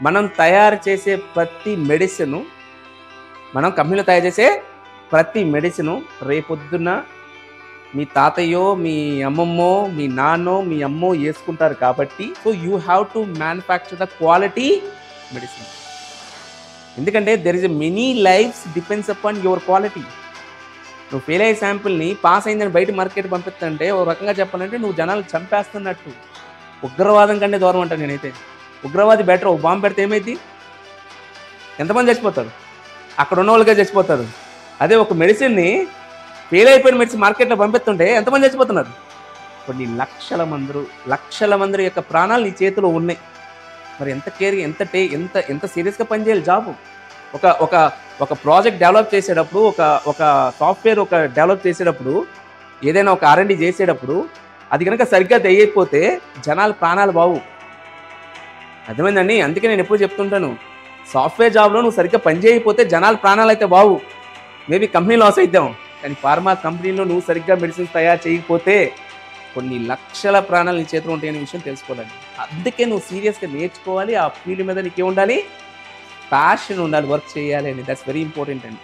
మనం తయారు చేసే ప్రతి మెడిసిను, మనం కంపెనీలో తయారు చేసే ప్రతి మెడిసిను రేపొద్దున మీ తాతయ్యో, మీ అమ్మమ్మో, మీ నాన్నో, మీ అమ్మో యేసుకుంటారు కాబట్టి so you have to manufacture the quality medicine. ఎందుకంటే there is a many lives depends upon your quality. నువ్వు ఫెయిల్ అయ్యే శాంపుల్ని పాస్ అయిందని బయట మార్కెట్ పంపిస్తుంటే ఒక రకంగా చెప్పాలంటే నువ్వు జనాలు చంపేస్తున్నట్టు. ఉగ్రవాదం కంటే దూరం అంటాను నేనైతే. ఉగ్రవాది బెటర్. ఒక బాంబు పెడితే ఏమైంది? ఎంతమంది చచ్చిపోతారు? అక్కడ ఉన్న వాళ్ళకే చచ్చిపోతారు. అదే ఒక మెడిసిన్ని ఫెయిల్ అయిపోయిన మెడిసిన్ మార్కెట్లో పంపిస్తుంటే ఎంతమంది చచ్చిపోతున్నారు? కొన్ని లక్షల మంది యొక్క ప్రాణాలు నీ చేతిలో ఉన్నాయి. మరి ఎంత కేర్, ఎంత సీరియస్గా పనిచేయాలి జాబు. ఒక ప్రాజెక్ట్ డెవలప్ చేసేటప్పుడు, ఒక సాఫ్ట్వేర్ డెవలప్ చేసేటప్పుడు, ఏదైనా ఒక R&D చేసేటప్పుడు అది కనుక సరిగ్గా తెయ్యకపోతే జనాల ప్రాణాలు బావు. అర్థమైందండి? అందుకే నేను ఎప్పుడు చెప్తుంటాను, సాఫ్ట్వేర్ జాబ్లో నువ్వు సరిగ్గా పని చేయకపోతే జనాల ప్రాణాలు అయితే బావు. మేబీ కంపెనీ లాస్ అవుతాం, కానీ ఫార్మా కంపెనీలో నువ్వు సరిగ్గా మెడిసిన్స్ తయారు చేయకపోతే కొన్ని లక్షల ప్రాణాలు నీ చేతిలో ఉంటాయనే విషయం తెలుసుకోవాలి. అందుకే నువ్వు సీరియస్గా నేర్చుకోవాలి. ఆ ఫీల్డ్ మీద నీకే ఉండాలి, ప్యాషన్ ఉండాలి, వర్క్ చేయాలి అని. దట్స్ వెరీ ఇంపార్టెంట్ అండి.